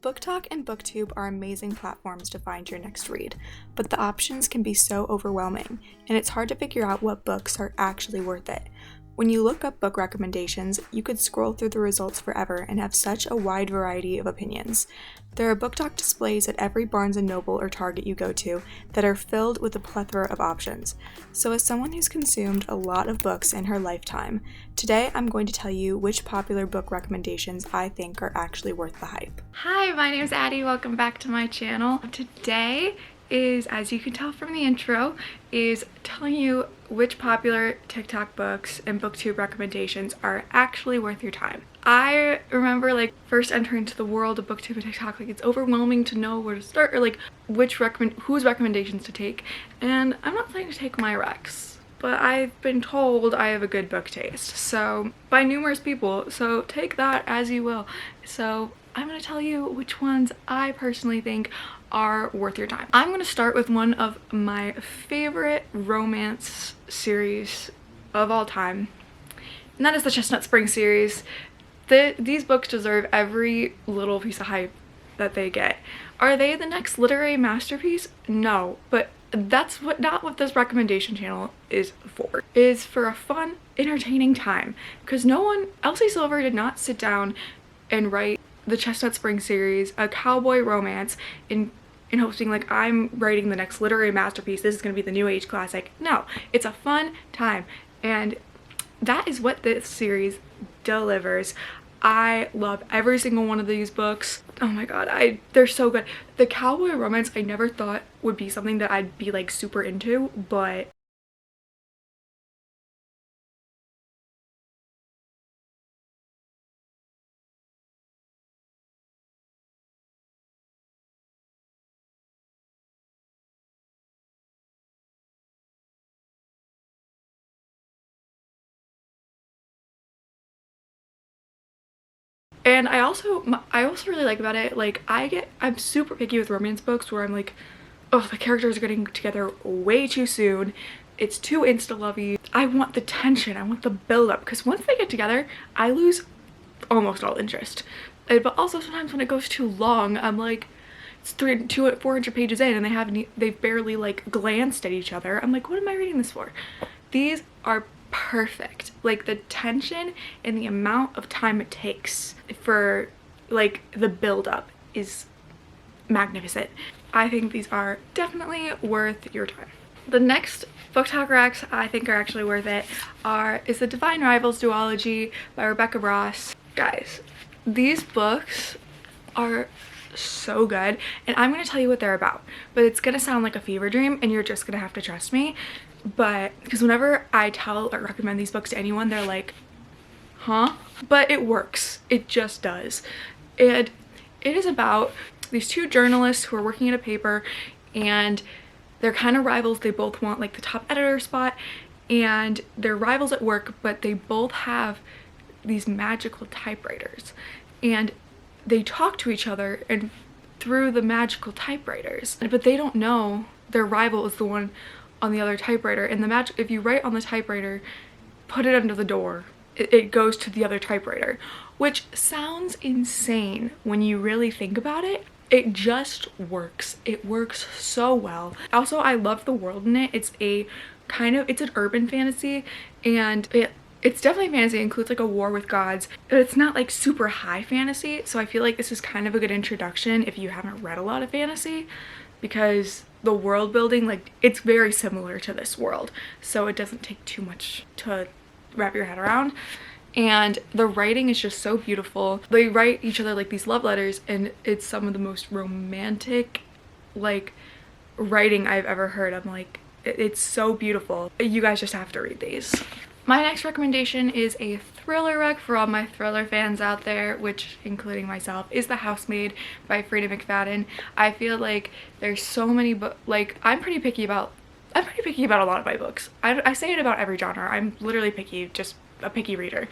BookTok and BookTube are amazing platforms to find your next read, but the options can be so overwhelming, and it's hard to figure out what books are actually worth it. When you look up book recommendations, you could scroll through the results forever and have such a wide variety of opinions. There are BookTok displays at every Barnes & Noble or Target you go to that are filled with a plethora of options. So as someone who's consumed a lot of books in her lifetime, today I'm going to tell you which popular book recommendations I think are actually worth the hype. Hi, my name is Addie. Welcome back to my channel. Today is, as you can tell from the intro, is telling you which popular TikTok books and BookTube recommendations are actually worth your time. I remember first entering into the world of BookTube and TikTok, it's overwhelming to know where to start or whose recommendations to take. And I'm not saying to take my recs, but I've been told I have a good book taste, so by numerous people, so take that as you will. So I'm going to tell you which ones I personally think are worth your time. I'm going to start with one of my favorite romance series of all time, and that is the Chestnut Spring series. These books deserve every little piece of hype that they get. Are they the next literary masterpiece? No, but that's not what this recommendation channel is for. It is for a fun, entertaining time, because Elsie Silver did not sit down and write the Chestnut Spring series, a cowboy romance, in hoping I'm writing the next literary masterpiece, this is going to be the new age classic. No, it's a fun time, and that is what this series delivers. I love every single one of these books. Oh my god, they're so good. The cowboy romance I never thought would be something that I'd be super into, but and I also really like about it, I'm super picky with romance books where I'm oh, the characters are getting together way too soon. It's too insta-lovey. I want the tension, I want the build-up, because once they get together, I lose almost all interest. But also sometimes when it goes too long, I'm it's 400 pages in and they've barely glanced at each other. I'm what am I reading this for? These are perfect. The tension and the amount of time it takes for the build-up is magnificent. I think these are definitely worth your time. The next BookTok recs I think are actually worth it is the Divine Rivals duology by Rebecca Ross. Guys, these books are so good, and I'm going to tell you what they're about, but it's going to sound like a fever dream and you're just going to have to trust me. But because whenever I tell or recommend these books to anyone, they're like, huh? But it works. It just does. And it is about these two journalists who are working at a paper, and they're kind of rivals. They both want the top editor spot, and they're rivals at work, but they both have these magical typewriters, and they talk to each other and through the magical typewriters, but they don't know their rival is the one on the other typewriter. And if you write on the typewriter, put it under the door, it goes to the other typewriter, which sounds insane when you really think about it. It just works. It works so well. Also, I love the world in it. It's an urban fantasy, and it's definitely fantasy. It includes a war with gods, but it's not super high fantasy, so I feel this is kind of a good introduction if you haven't read a lot of fantasy, because the world building, it's very similar to this world, so it doesn't take too much to wrap your head around. And the writing is just so beautiful. They write each other these love letters, and it's some of the most romantic writing I've ever heard. I'm it's so beautiful. You guys just have to read these. My next recommendation is a thriller rec for all my thriller fans out there, which, including myself, is The Housemade by Frida McFadden. I feel there's so many books. I'm pretty picky about a lot of my books. I say it about every genre. I'm literally picky, just a picky reader.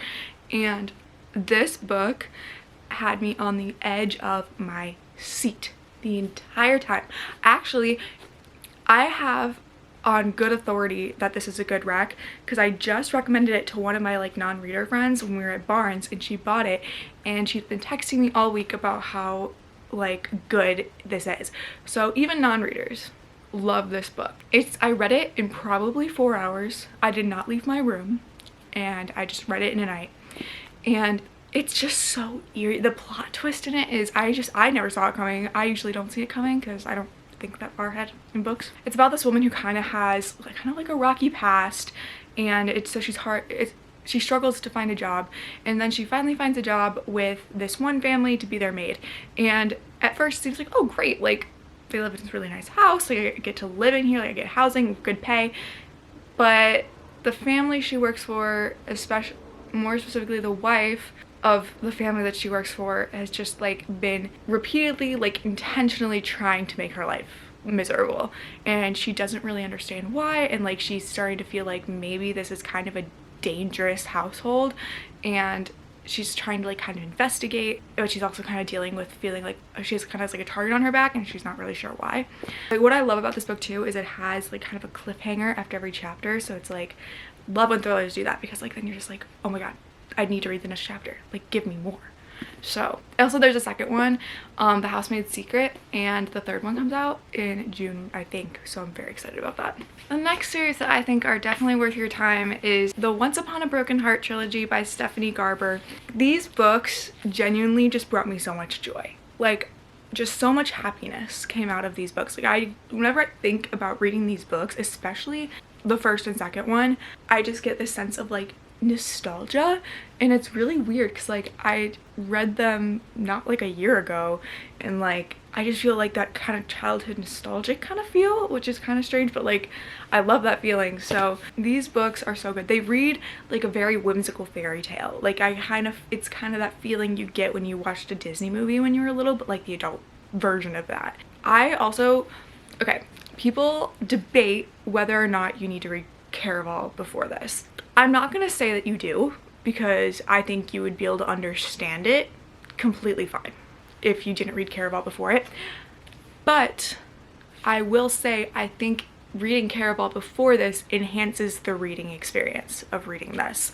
And this book had me on the edge of my seat the entire time. Actually, I have on good authority that this is a good rec, because I just recommended it to one of my non-reader friends when we were at Barnes, and she bought it, and she's been texting me all week about how like good this is. So even non-readers love this book. I read it in probably 4 hours. I did not leave my room, and I just read it in a night. And it's just so eerie. The plot twist in it is, I never saw it coming. I usually don't see it coming because I don't think that far ahead in books. It's about this woman who kind of has like a rocky past, and she struggles to find a job, and then she finally finds a job with this one family to be their maid. And at first it seems like, oh great, like they live in this really nice house, like I get to live in here, like I get housing, good pay. But the family she works for, especially more specifically the wife of the family that she works for, has just like been repeatedly, like intentionally trying to make her life miserable, and she doesn't really understand why. And like she's starting to feel like maybe this is kind of a dangerous household, and she's trying to like kind of investigate, but she's also kind of dealing with feeling like she's kind of like a target on her back, and she's not really sure why. Like, what I love about this book too is it has like kind of a cliffhanger after every chapter, so it's like, love when thrillers do that, because like then you're just like, oh my god, I need to read the next chapter, like give me more. So also there's a second one, The Housemaid's Secret, and the third one comes out in June, I think, so I'm very excited about that. The next series that I think are definitely worth your time is the Once Upon a Broken Heart trilogy by Stephanie Garber. These books genuinely just brought me so much joy. Like, just so much happiness came out of these books. Like, whenever I think about reading these books, especially the first and second one, I just get this sense of like nostalgia, and it's really weird because like I read them not like a year ago, and like I just feel like that kind of childhood nostalgic kind of feel, which is kind of strange, but like I love that feeling. So these books are so good. They read like a very whimsical fairy tale. Like it's kind of that feeling you get when you watched a Disney movie when you were little, but like the adult version of that. Okay, people debate whether or not you need to read Caravel before this. I'm not gonna say that you do, because I think you would be able to understand it completely fine if you didn't read Caravel before it. But I will say I think reading Caravel before this enhances the reading experience of reading this.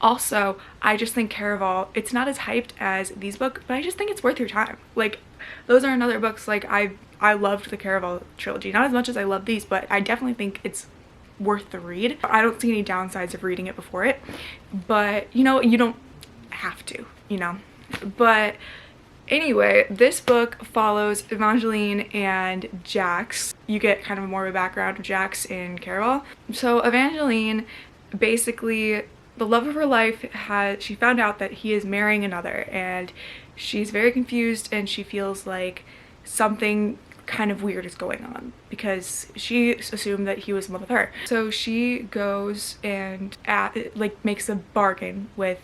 Also, I just think Caravel, it's not as hyped as these books, but I just think it's worth your time. Like, those are another books, like I loved the Caravel trilogy, not as much as I love these, but I definitely think it's worth the read. I don't see any downsides of reading it before it, but you know, you don't have to, you know. But anyway, this book follows Evangeline and Jax. You get kind of more of a background of Jax in Caravel. So Evangeline, basically the love of her life, she found out that he is marrying another, and she's very confused, and she feels like something kind of weird is going on because she assumed that he was in love with her. So she goes and makes a bargain with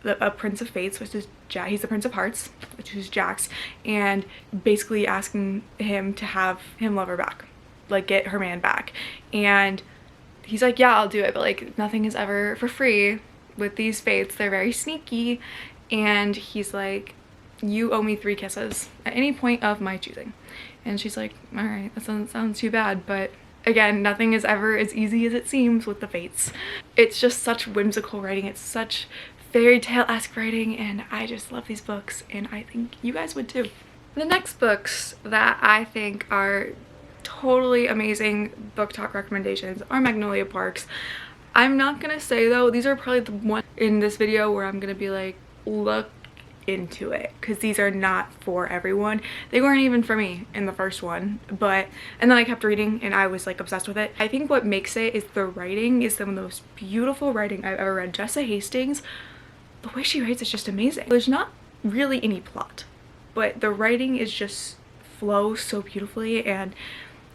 a Prince of Fates, which is he's the Prince of Hearts, which is Jax, and basically asking him to have him love her back, like get her man back. And he's like, yeah, I'll do it, but like nothing is ever for free with these fates. They're very sneaky. And he's like, you owe me 3 kisses at any point of my choosing. And she's like, all right, that doesn't sound too bad, but again, nothing is ever as easy as it seems with the fates. It's just such whimsical writing. It's such fairy tale-esque writing, and I just love these books, and I think you guys would too. The next books that I think are totally amazing book talk recommendations are Magnolia Parks. I'm not gonna say though, these are probably the one in this video where I'm gonna be like, look into it, because these are not for everyone. They weren't even for me in the first one, and then I kept reading and I was like obsessed with it. I think what makes it is the writing is some of the most beautiful writing I've ever read. Jessa Hastings, the way she writes is just amazing. There's not really any plot, but the writing is just flows so beautifully, and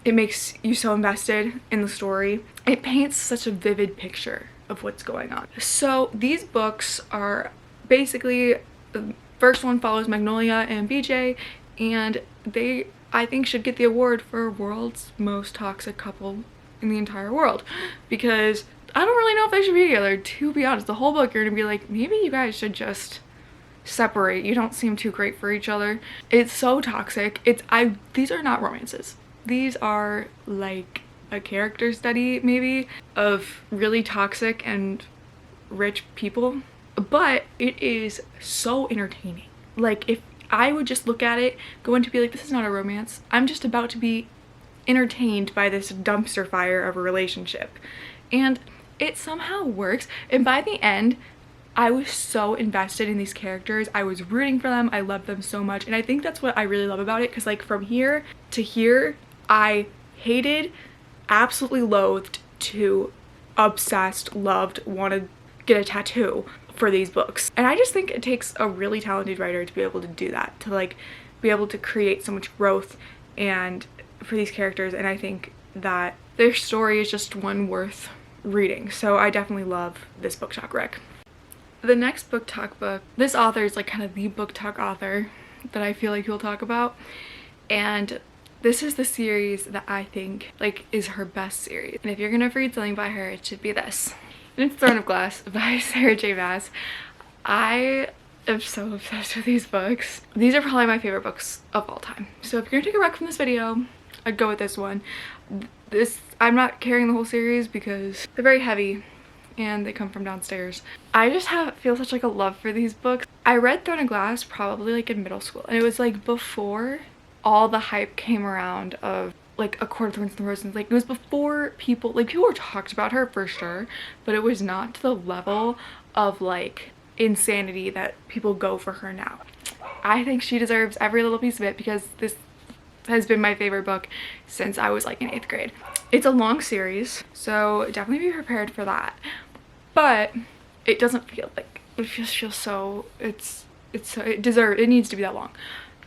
it makes you so invested in the story. It paints such a vivid picture of what's going on. So these books are basically, the first one follows Magnolia and BJ, and they, I think, should get the award for world's most toxic couple in the entire world, because I don't really know if they should be together, to be honest. The whole book you're gonna be like, maybe you guys should just separate. You don't seem too great for each other. It's so toxic. These are not romances. These are like a character study maybe of really toxic and rich people, but it is so entertaining. Like, if I would just look at it, go in to be like, this is not a romance. I'm just about to be entertained by this dumpster fire of a relationship. And it somehow works. And by the end, I was so invested in these characters. I was rooting for them. I loved them so much. And I think that's what I really love about it, because like from here to here, I hated, absolutely loathed, to obsessed, loved, wanted to get a tattoo for these books. And I just think it takes a really talented writer to be able to do that, to like be able to create so much growth and for these characters. And I think that their story is just one worth reading. So I definitely love this booktok rec. The next booktok book, this author is like kind of the booktok author that I feel like you'll talk about, and this is the series that I think like is her best series. And if you're gonna read something by her, it should be this. And it's Throne of Glass by Sarah J. Maas. I am so obsessed with these books. These are probably my favorite books of all time. So if you're gonna take a rec from this video, I'd go with this one. I'm not carrying the whole series because they're very heavy and they come from downstairs. I just feel such like a love for these books. I read Throne of Glass probably like in middle school, and it was like before all the hype came around of like A Court of Thorns and Roses. Like it was before people were talked about her for sure, but it was not to the level of like insanity that people go for her now. I think she deserves every little piece of it, because this has been my favorite book since I was like in 8th grade. It's a long series, so definitely be prepared for that. But it doesn't feel like, it just feels so, it needs to be that long.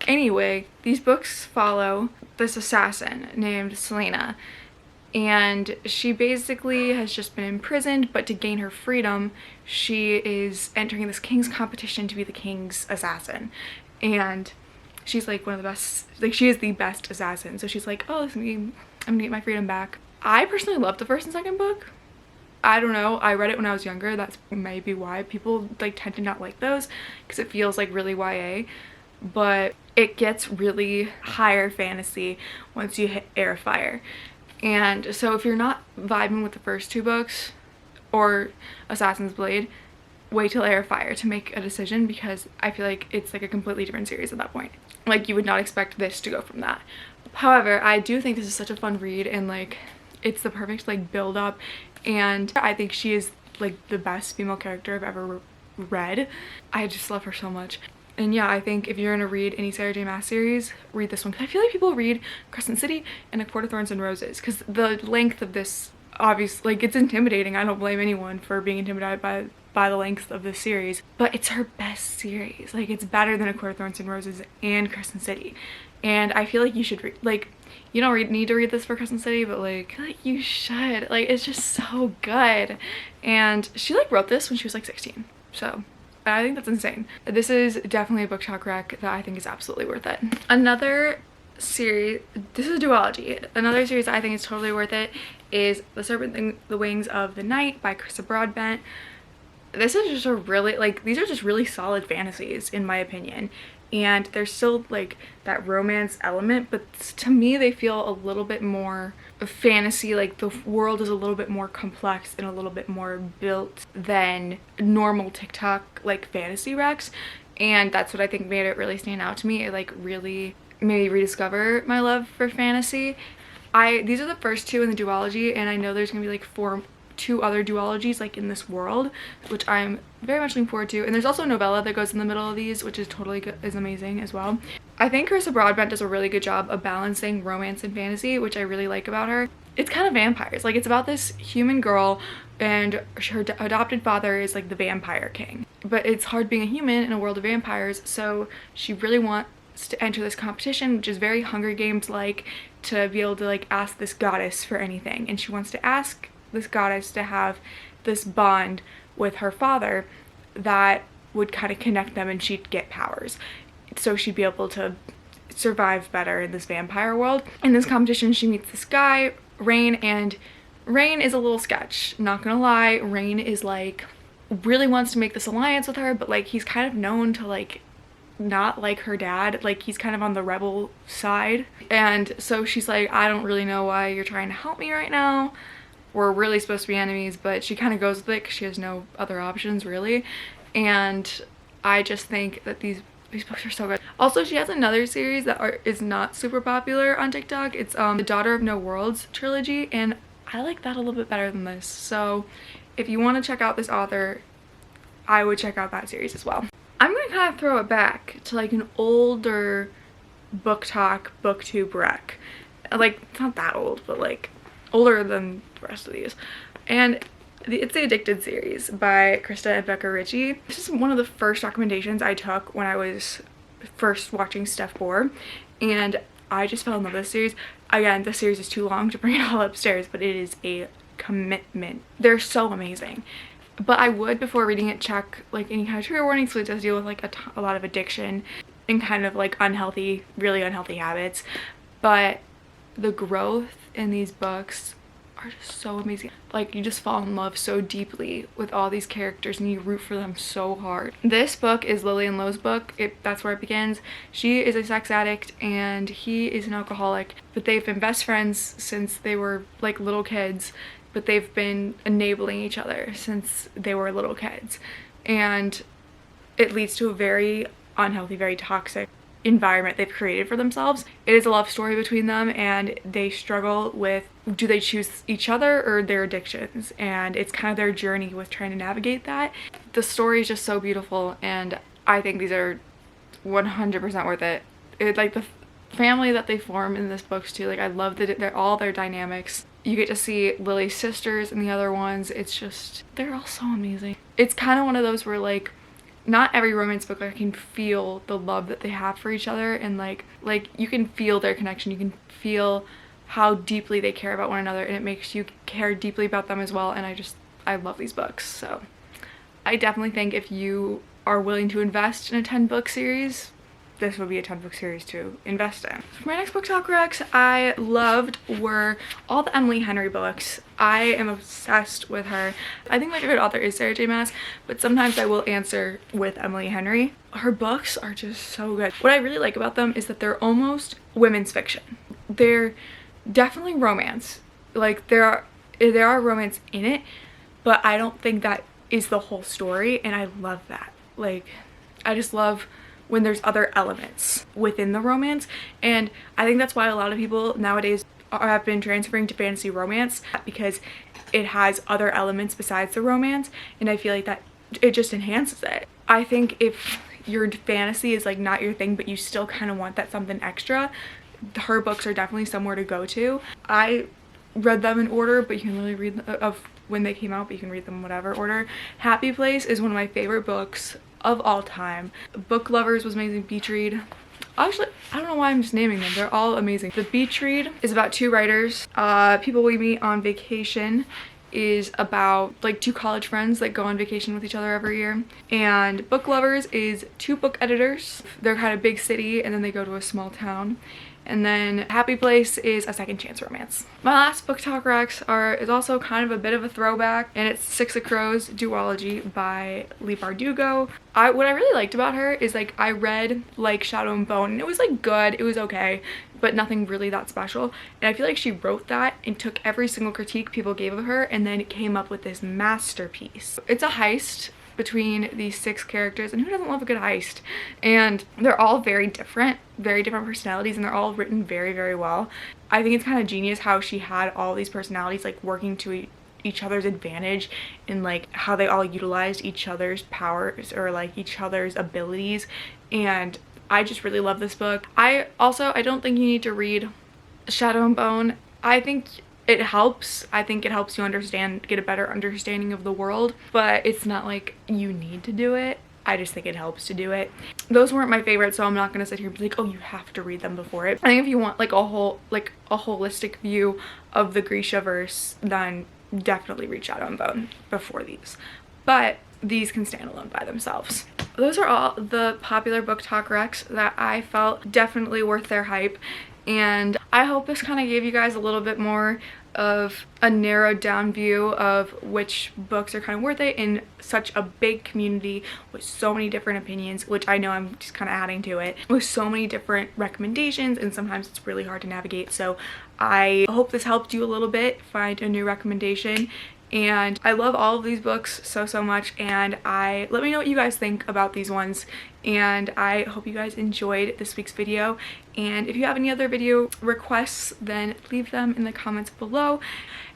Anyway, these books follow this assassin named Selena, and she basically has just been imprisoned, but to gain her freedom, she is entering this king's competition to be the king's assassin. And she's like one of the best, like she is the best assassin. So she's like, oh, I'm gonna get my freedom back. I personally love the first and second book. I don't know, I read it when I was younger. That's maybe why people like tend to not like those, because it feels like really YA. But it gets really higher fantasy once you hit Airfire. And so if you're not vibing with the first two books or Assassin's Blade, wait till Airfire to make a decision, because I feel like it's like a completely different series at that point. Like you would not expect this to go from that. However, I do think this is such a fun read, and like it's the perfect like build up, and I think she is like the best female character I've ever read. I just love her so much. And yeah, I think if you're gonna read any Sarah J. Maas series, read this one, because I feel like people read Crescent City and A Court of Thorns and Roses because the length of this, obviously, like it's intimidating. I don't blame anyone for being intimidated by the length of this series, but it's her best series. Like it's better than A Court of Thorns and Roses and Crescent City. And I feel like you should read, like, you don't need to read this for Crescent City, but like, I feel like you should. Like it's just so good. And she like wrote this when she was like 16, so I think that's insane. This is definitely a booktok rec that I think is absolutely worth it. Another series, this is a duology. Another series that I think is totally worth it is The Serpent, the Wings of the Night by Carissa Broadbent. This is just a really, like, these are just really solid fantasies in my opinion. And there's still like that romance element, but to me they feel a little bit more fantasy. Like the world is a little bit more complex and a little bit more built than normal TikTok like fantasy recs, and that's what I think made it really stand out to me. It like really made me rediscover my love for fantasy. These are the first two in the duology, and I know there's gonna be like two other duologies like in this world, which I'm very much looking forward to. And there's also a novella that goes in the middle of these, which is totally good, is amazing as well. I think Carissa Broadbent does a really good job of balancing romance and fantasy, which I really like about her. It's kind of vampires. Like it's about this human girl and her adopted father is like the vampire king. But it's hard being a human in a world of vampires, so she really wants to enter this competition, which is very Hunger Games like, to be able to like ask this goddess for anything. And she wants to ask this goddess to have this bond with her father that would kind of connect them, and she'd get powers, so she'd be able to survive better in this vampire world. In this competition she meets this guy, Rain, and Rain is a little sketch, not gonna lie. Rain is like really wants to make this alliance with her, but like he's kind of known to like not like her dad. Like he's kind of on the rebel side, and so she's like, I don't really know why you're trying to help me right now. We're really supposed to be enemies, but she kind of goes with it because she has no other options really. And I just think that these These books are so good. Also, she has another series that is not super popular on TikTok. It's the Daughter of No Worlds trilogy, and I like that a little bit better than this. So if you want to check out this author, I would check out that series as well. I'm going to kind of throw it back to like an older BookTok, BookTube rec. Like, it's not that old, but like older than the rest of these. And it's the Addicted series by Krista and Becca Ritchie. This is one of the first recommendations I took when I was first watching Steph Bohr, and I just fell in love with this series. Again, this series is too long to bring it all upstairs, but it is a commitment. They're so amazing. But I would, before reading it, check like any kind of trigger warnings, so it does deal with like a lot of addiction and kind of like unhealthy, really unhealthy habits. But the growth in these books are just so amazing. Like, you just fall in love so deeply with all these characters and you root for them so hard. This book is Lily and Lo's book. That's where it begins. She is a sex addict and he is an alcoholic, but they've been best friends since they were like little kids, but they've been enabling each other since they were little kids, and it leads to a very unhealthy, very toxic environment they've created for themselves. It is a love story between them, and they struggle with, do they choose each other or their addictions, and it's kind of their journey with trying to navigate that. The story is just so beautiful, and I think these are 100% worth it. Like the family that they form in this books too, like I love that they're all their dynamics. You get to see Lily's sisters and the other ones. It's just, they're all so amazing. It's kind of one of those where like not every romance book I can feel the love that they have for each other, and like you can feel their connection, you can feel how deeply they care about one another, and it makes you care deeply about them as well. And I love these books. So I definitely think if you are willing to invest in a 10-book series, this would be a 10-book series to invest in. For my next BookTok recs I loved were all the Emily Henry books. I am obsessed with her. I think my favorite author is Sarah J Maas, but sometimes I will answer with Emily Henry. Her books are just so good. What I really like about them is that they're almost women's fiction. They're definitely romance. Like there are romance in it, but I don't think that is the whole story, and I love that. Like, I just love when there's other elements within the romance, and I think that's why a lot of people nowadays have been transferring to fantasy romance, because it has other elements besides the romance, and I feel like that it just enhances it. I think if your fantasy is like not your thing, but you still kind of want that something extra, her books are definitely somewhere to go to. I read them in order, but you can really read of when they came out, but you can read them in whatever order. Happy Place is one of my favorite books of all time. Book Lovers was amazing. Beach Read, actually I don't know why I'm just naming them, they're all amazing. The Beach Read is about two writers. People We Meet on Vacation is about like two college friends that go on vacation with each other every year. And Book Lovers is two book editors. They're kind of big city and then they go to a small town. And then Happy Place is a second chance romance. My last BookTok recs is also kind of a bit of a throwback, and it's Six of Crows Duology by Leigh Bardugo. What I really liked about her is like I read like Shadow and Bone, and it was like good, it was okay, but nothing really that special. And I feel like she wrote that and took every single critique people gave of her and then came up with this masterpiece. It's a heist between these 6 characters, and who doesn't love a good heist? And they're all very different personalities, and they're all written very, very well. I think it's kind of genius how she had all these personalities like working to each other's advantage, and like how they all utilized each other's powers or like each other's abilities. And I just really love this book. I don't think you need to read Shadow and Bone. I think it helps. I think it helps you get a better understanding of the world, but it's not like you need to do it. I just think it helps to do it. Those weren't my favorites, so I'm not gonna sit here and be like, oh, you have to read them before it. I think if you want like a holistic view of the Grisha-verse, then definitely read Shadow and Bone before these. But these can stand alone by themselves. Those are all the popular BookTok recs that I felt definitely worth their hype. And I hope this kind of gave you guys a little bit more of a narrowed down view of which books are kind of worth it in such a big community with so many different opinions, which I know I'm just kind of adding to it, with so many different recommendations, and sometimes it's really hard to navigate. So I hope this helped you a little bit find a new recommendation. and I love all of these books so much, and let me know what you guys think about these ones, and I hope you guys enjoyed this week's video. And if you have any other video requests, then leave them in the comments below.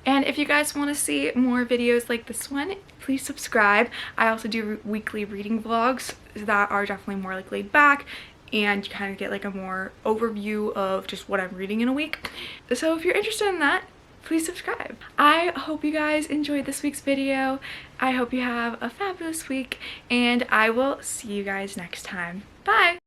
And if you guys want to see more videos like this one, please subscribe. I also do weekly reading vlogs that are definitely more like laid back, and you kind of get like a more overview of just what I'm reading in a week. So if you're interested in that, please subscribe. I hope you guys enjoyed this week's video. I hope you have a fabulous week, and I will see you guys next time. Bye!